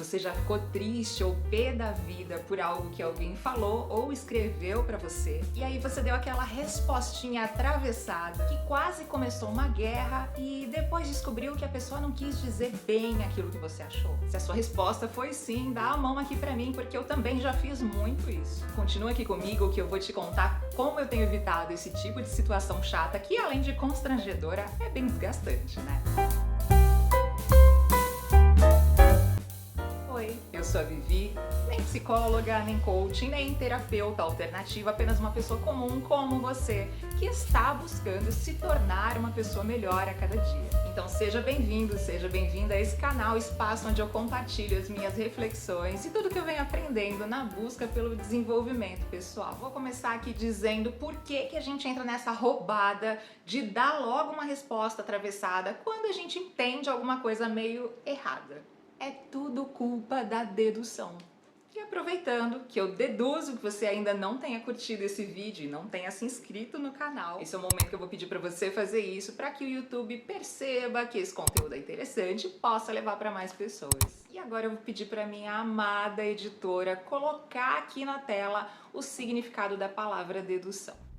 Você já ficou triste ou pé da vida por algo que alguém falou ou escreveu pra você? E aí você deu aquela respostinha atravessada que quase começou uma guerra e depois descobriu que a pessoa não quis dizer bem aquilo que você achou? Se a sua resposta foi sim, dá a mão aqui pra mim, porque eu também já fiz muito isso. Continua aqui comigo que eu vou te contar como eu tenho evitado esse tipo de situação chata que, além de constrangedora, é bem desgastante, né? Oi, eu sou a Vivi, nem psicóloga, nem coach, nem terapeuta alternativa, apenas uma pessoa comum como você, que está buscando se tornar uma pessoa melhor a cada dia. Então seja bem-vindo, seja bem-vinda a esse canal, espaço onde eu compartilho as minhas reflexões e tudo que eu venho aprendendo na busca pelo desenvolvimento pessoal. Vou começar aqui dizendo por que a gente entra nessa roubada de dar logo uma resposta atravessada quando a gente entende alguma coisa meio errada. É tudo culpa da dedução. E aproveitando que eu deduzo que você ainda não tenha curtido esse vídeo e não tenha se inscrito no canal, esse é o momento que eu vou pedir para você fazer isso para que o YouTube perceba que esse conteúdo é interessante e possa levar para mais pessoas. E agora eu vou pedir para minha amada editora colocar aqui na tela o significado da palavra dedução.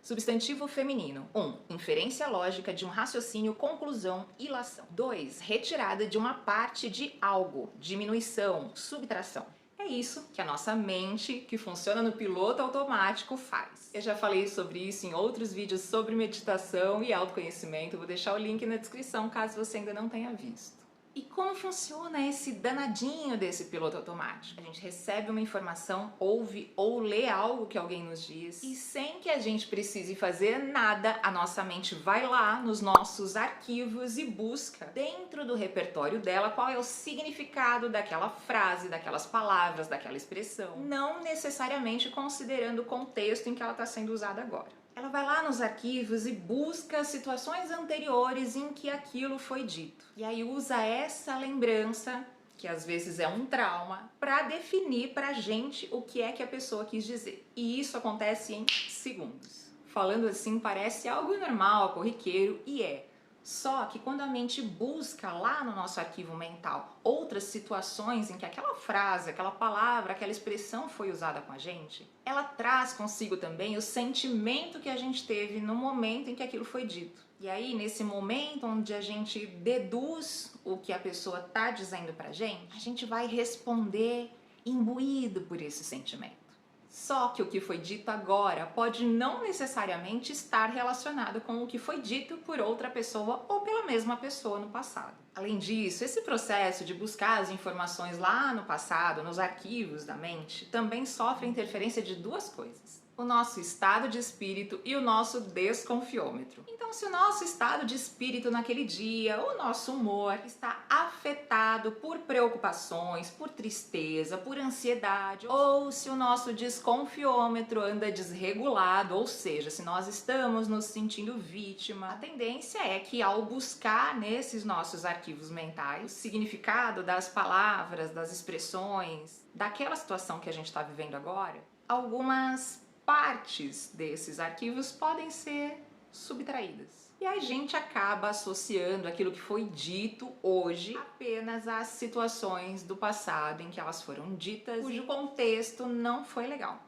Substantivo feminino. 1. Inferência lógica de um raciocínio, conclusão, ilação. 2. Retirada de uma parte de algo, diminuição, subtração. É isso que a nossa mente, que funciona no piloto automático, faz. Eu já falei sobre isso em outros vídeos sobre meditação e autoconhecimento, vou deixar o link na descrição caso você ainda não tenha visto. E como funciona esse danadinho desse piloto automático? A gente recebe uma informação, ouve ou lê algo que alguém nos diz e sem que a gente precise fazer nada, a nossa mente vai lá nos nossos arquivos e busca dentro do repertório dela qual é o significado daquela frase, daquelas palavras, daquela expressão, não necessariamente considerando o contexto em que ela está sendo usada agora. Ela vai lá nos arquivos e busca situações anteriores em que aquilo foi dito. E aí usa essa lembrança, que às vezes é um trauma, para definir pra gente o que é que a pessoa quis dizer. E isso acontece em segundos. Falando assim parece algo normal, corriqueiro, e é. Só que quando a mente busca lá no nosso arquivo mental outras situações em que aquela frase, aquela palavra, aquela expressão foi usada com a gente, ela traz consigo também o sentimento que a gente teve no momento em que aquilo foi dito. E aí, nesse momento onde a gente deduz o que a pessoa está dizendo pra gente, a gente vai responder imbuído por esse sentimento. Só que o que foi dito agora pode não necessariamente estar relacionado com o que foi dito por outra pessoa ou pela mesma pessoa no passado. Além disso, esse processo de buscar as informações lá no passado, nos arquivos da mente, também sofre interferência de duas coisas: o nosso estado de espírito e o nosso desconfiômetro. Então, se o nosso estado de espírito naquele dia, o nosso humor, está afetado por preocupações, por tristeza, por ansiedade, ou se o nosso desconfiômetro anda desregulado, ou seja, se nós estamos nos sentindo vítima, a tendência é que ao buscar nesses nossos arquivos mentais o significado das palavras, das expressões, daquela situação que a gente está vivendo agora, algumas partes desses arquivos podem ser subtraídas. E a gente acaba associando aquilo que foi dito hoje apenas às situações do passado em que elas foram ditas, cujo contexto não foi legal.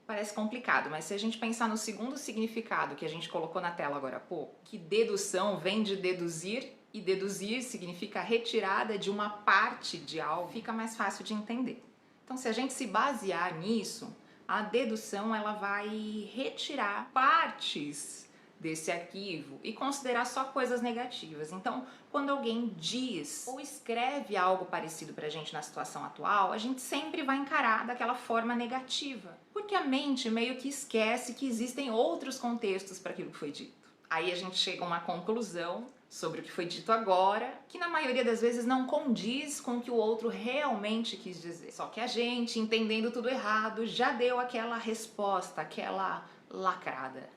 Parece complicado, mas se a gente pensar no segundo significado que a gente colocou na tela agora há pouco, que dedução vem de deduzir, e deduzir significa retirada de uma parte de algo, fica mais fácil de entender. Então, se a gente se basear nisso, a dedução ela vai retirar partes desse arquivo e considerar só coisas negativas. Então, quando alguém diz ou escreve algo parecido pra gente na situação atual, a gente sempre vai encarar daquela forma negativa, porque a mente meio que esquece que existem outros contextos para aquilo que foi dito. Aí a gente chega a uma conclusão sobre o que foi dito agora, que na maioria das vezes não condiz com o que o outro realmente quis dizer. Só que a gente, entendendo tudo errado, já deu aquela resposta, aquela lacrada.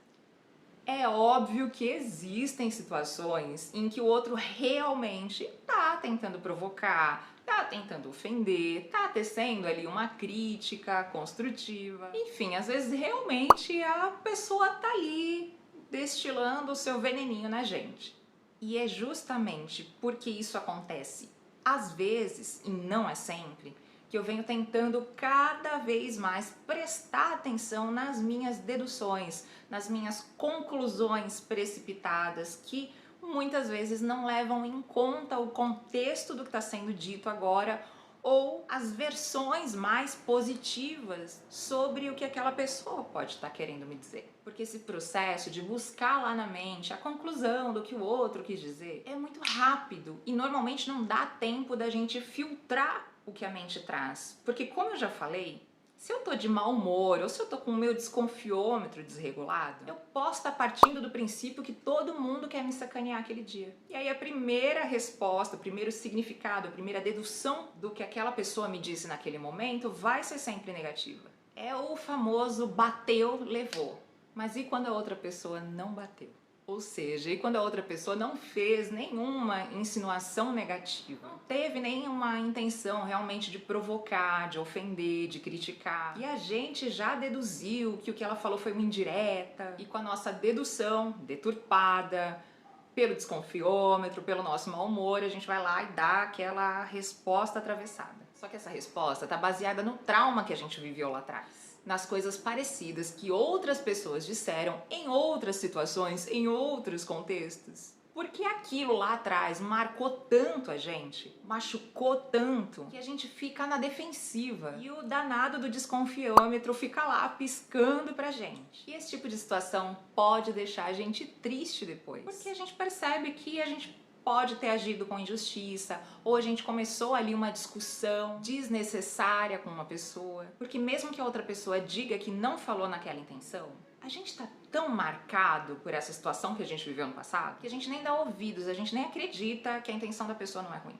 É óbvio que existem situações em que o outro realmente tá tentando provocar, tá tentando ofender, tá tecendo ali uma crítica construtiva. Enfim, às vezes realmente a pessoa tá ali destilando o seu veneninho na gente. E é justamente porque isso acontece às vezes, e não é sempre, que eu venho tentando cada vez mais prestar atenção nas minhas deduções, nas minhas conclusões precipitadas, que muitas vezes não levam em conta o contexto do que está sendo dito agora ou as versões mais positivas sobre o que aquela pessoa pode estar querendo me dizer. Porque esse processo de buscar lá na mente a conclusão do que o outro quis dizer é muito rápido e normalmente não dá tempo da gente filtrar o que a mente traz. Porque, como eu já falei, se eu tô de mau humor ou se eu tô com o meu desconfiômetro desregulado, eu posso estar partindo do princípio que todo mundo quer me sacanear aquele dia. E aí a primeira resposta, o primeiro significado, a primeira dedução do que aquela pessoa me disse naquele momento vai ser sempre negativa. É o famoso bateu, levou. Mas e quando a outra pessoa não bateu? Ou seja, e quando a outra pessoa não fez nenhuma insinuação negativa, não teve nenhuma intenção realmente de provocar, de ofender, de criticar, e a gente já deduziu que o que ela falou foi uma indireta, e com a nossa dedução deturpada, pelo desconfiômetro, pelo nosso mau humor, a gente vai lá e dá aquela resposta atravessada. Só que essa resposta está baseada no trauma que a gente viveu lá atrás, nas coisas parecidas que outras pessoas disseram em outras situações, em outros contextos. Porque aquilo lá atrás marcou tanto a gente, machucou tanto, que a gente fica na defensiva. E o danado do desconfiômetro fica lá piscando pra gente. E esse tipo de situação pode deixar a gente triste depois. Porque a gente percebe que a gente pode ter agido com injustiça, ou a gente começou ali uma discussão desnecessária com uma pessoa. Porque mesmo que a outra pessoa diga que não falou naquela intenção, a gente tá tão marcado por essa situação que a gente viveu no passado, que a gente nem dá ouvidos, a gente nem acredita que a intenção da pessoa não é ruim.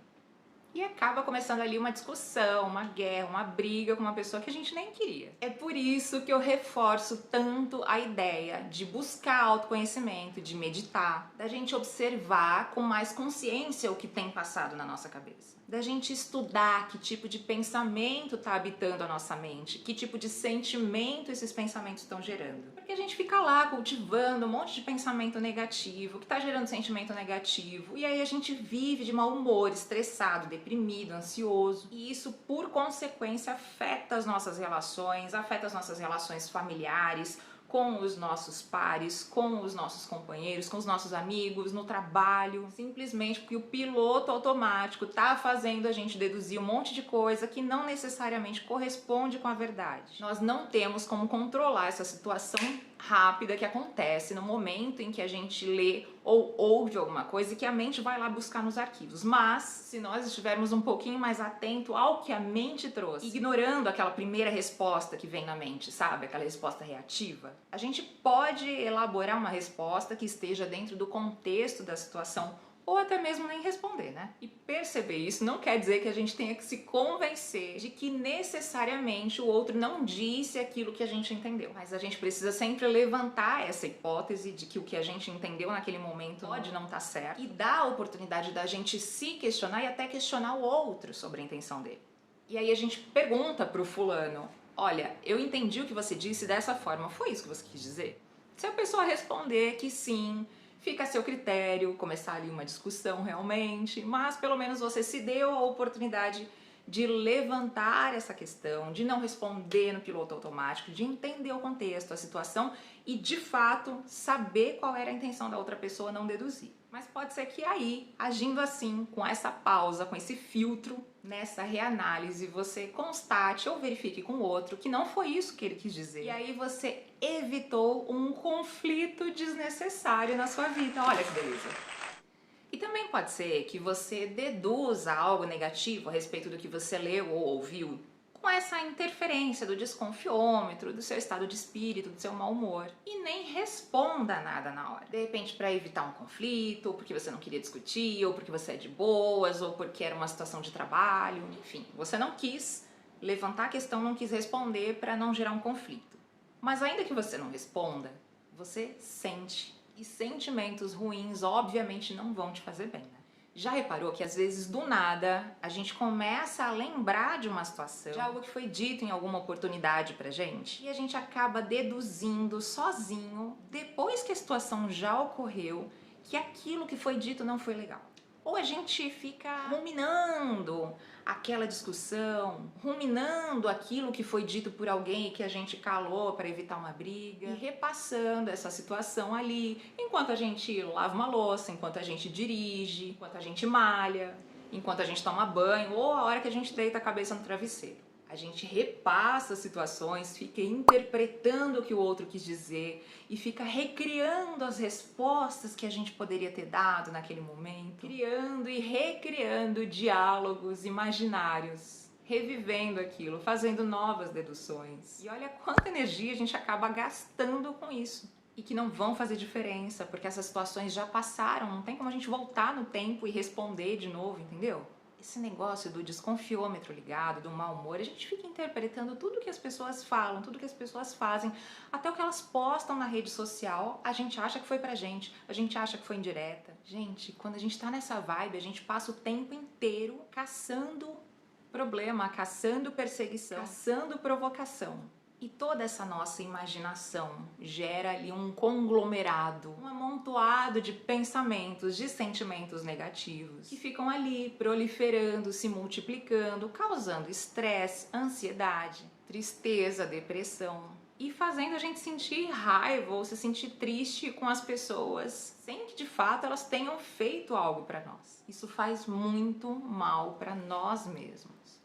E acaba começando ali uma discussão, uma guerra, uma briga com uma pessoa que a gente nem queria. É por isso que eu reforço tanto a ideia de buscar autoconhecimento, de meditar, da gente observar com mais consciência o que tem passado na nossa cabeça, da gente estudar que tipo de pensamento está habitando a nossa mente, que tipo de sentimento esses pensamentos estão gerando. Porque a gente fica lá cultivando um monte de pensamento negativo, que está gerando sentimento negativo, e aí a gente vive de mau humor, estressado, deprimido, ansioso, e isso por consequência afeta as nossas relações familiares, com os nossos pares, com os nossos companheiros, com os nossos amigos, no trabalho, simplesmente porque o piloto automático tá fazendo a gente deduzir um monte de coisa que não necessariamente corresponde com a verdade. Nós não temos como controlar essa situação rápida que acontece no momento em que a gente lê ou ouve alguma coisa e que a mente vai lá buscar nos arquivos. Mas, se nós estivermos um pouquinho mais atento ao que a mente trouxe, ignorando aquela primeira resposta que vem na mente, sabe? Aquela resposta reativa, a gente pode elaborar uma resposta que esteja dentro do contexto da situação, ou até mesmo nem responder, né? E perceber isso não quer dizer que a gente tenha que se convencer de que necessariamente o outro não disse aquilo que a gente entendeu. Mas a gente precisa sempre levantar essa hipótese de que o que a gente entendeu naquele momento pode não estar certo e dar a oportunidade da gente se questionar e até questionar o outro sobre a intenção dele. E aí a gente pergunta pro fulano: olha, eu entendi o que você disse dessa forma, foi isso que você quis dizer? Se a pessoa responder que sim, fica a seu critério começar ali uma discussão realmente, mas pelo menos você se deu a oportunidade de levantar essa questão, de não responder no piloto automático, de entender o contexto, a situação e de fato saber qual era a intenção da outra pessoa, não deduzir. Mas pode ser que aí, agindo assim, com essa pausa, com esse filtro, nessa reanálise, você constate ou verifique com o outro que não foi isso que ele quis dizer. E aí você evitou um conflito desnecessário na sua vida. Olha que beleza! E também pode ser que você deduza algo negativo a respeito do que você leu ou ouviu com essa interferência do desconfiômetro, do seu estado de espírito, do seu mau humor, e nem responda nada na hora. De repente, para evitar um conflito, ou porque você não queria discutir, ou porque você é de boas, ou porque era uma situação de trabalho, enfim, você não quis levantar a questão, não quis responder para não gerar um conflito. Mas ainda que você não responda, você sente. E sentimentos ruins, obviamente, não vão te fazer bem, né? Já reparou que às vezes do nada a gente começa a lembrar de uma situação, de algo que foi dito em alguma oportunidade pra gente, e a gente acaba deduzindo sozinho, depois que a situação já ocorreu, que aquilo que foi dito não foi legal. Ou a gente fica ruminando aquela discussão, ruminando aquilo que foi dito por alguém e que a gente calou para evitar uma briga, e repassando essa situação ali, enquanto a gente lava uma louça, enquanto a gente dirige, enquanto a gente malha, enquanto a gente toma banho ou a hora que a gente deita a cabeça no travesseiro. A gente repassa as situações, fica interpretando o que o outro quis dizer e fica recriando as respostas que a gente poderia ter dado naquele momento, criando e recriando diálogos imaginários, revivendo aquilo, fazendo novas deduções. E olha quanta energia a gente acaba gastando com isso. E que não vão fazer diferença, porque essas situações já passaram, não tem como a gente voltar no tempo e responder de novo, entendeu? Esse negócio do desconfiômetro ligado, do mau humor, a gente fica interpretando tudo que as pessoas falam, tudo que as pessoas fazem, até o que elas postam na rede social, a gente acha que foi pra gente, a gente acha que foi indireta. Gente, quando a gente tá nessa vibe, a gente passa o tempo inteiro caçando problema, caçando perseguição, caçando provocação. E toda essa nossa imaginação gera ali um conglomerado, um amontoado de pensamentos, de sentimentos negativos que ficam ali proliferando, se multiplicando, causando estresse, ansiedade, tristeza, depressão e fazendo a gente sentir raiva ou se sentir triste com as pessoas sem que de fato elas tenham feito algo para nós. Isso faz muito mal para nós mesmos.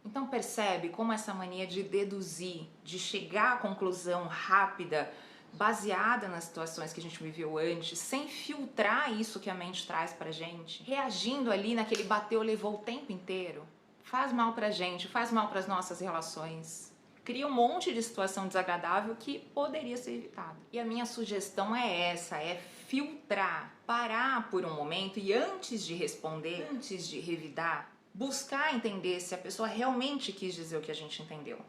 Então percebe como essa mania de deduzir, de chegar à conclusão rápida, baseada nas situações que a gente viveu antes, sem filtrar isso que a mente traz pra gente, reagindo ali naquele bateu, levou o tempo inteiro, faz mal pra gente, faz mal pras nossas relações, cria um monte de situação desagradável que poderia ser evitada. E a minha sugestão é essa, é filtrar, parar por um momento e antes de responder, antes de revidar, buscar entender se a pessoa realmente quis dizer o que a gente entendeu.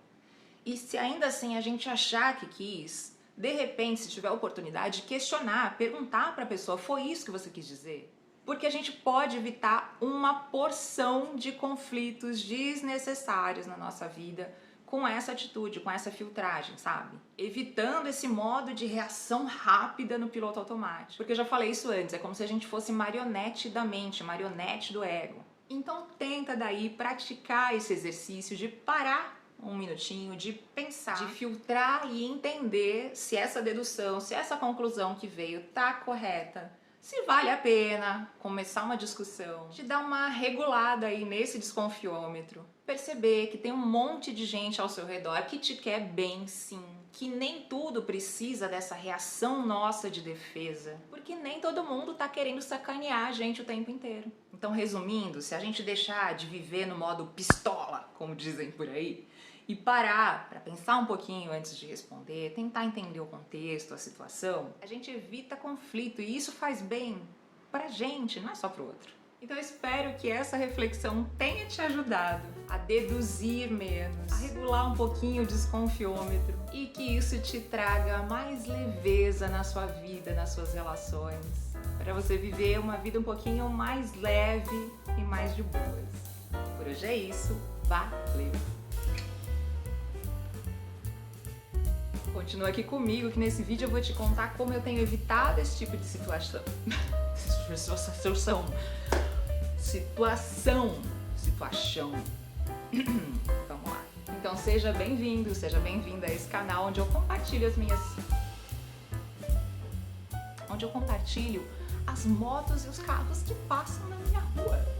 E se ainda assim a gente achar que quis, de repente, se tiver oportunidade, questionar, perguntar para a pessoa, foi isso que você quis dizer? Porque a gente pode evitar uma porção de conflitos desnecessários na nossa vida com essa atitude, com essa filtragem, sabe? Evitando esse modo de reação rápida no piloto automático. Porque eu já falei isso antes, é como se a gente fosse marionete da mente, marionete do ego. Então tenta daí praticar esse exercício de parar um minutinho, de pensar, de filtrar e entender se essa dedução, se essa conclusão que veio tá correta, se vale a pena começar uma discussão, de dar uma regulada aí nesse desconfiômetro, perceber que tem um monte de gente ao seu redor que te quer bem sim, que nem tudo precisa dessa reação nossa de defesa, porque nem todo mundo tá querendo sacanear a gente o tempo inteiro. Então, resumindo, se a gente deixar de viver no modo pistola, como dizem por aí, e parar para pensar um pouquinho antes de responder, tentar entender o contexto, a situação, a gente evita conflito e isso faz bem pra gente, não é só pro outro. Então eu espero que essa reflexão tenha te ajudado a deduzir menos, a regular um pouquinho o desconfiômetro e que isso te traga mais leveza na sua vida, nas suas relações, para você viver uma vida um pouquinho mais leve e mais de boas. Por hoje é isso, valeu! Continua aqui comigo que nesse vídeo eu vou te contar como eu tenho evitado esse tipo de situação. Vamos lá. Então seja bem-vindo, seja bem-vinda a esse canal onde eu compartilho as motos e os carros que passam na minha rua.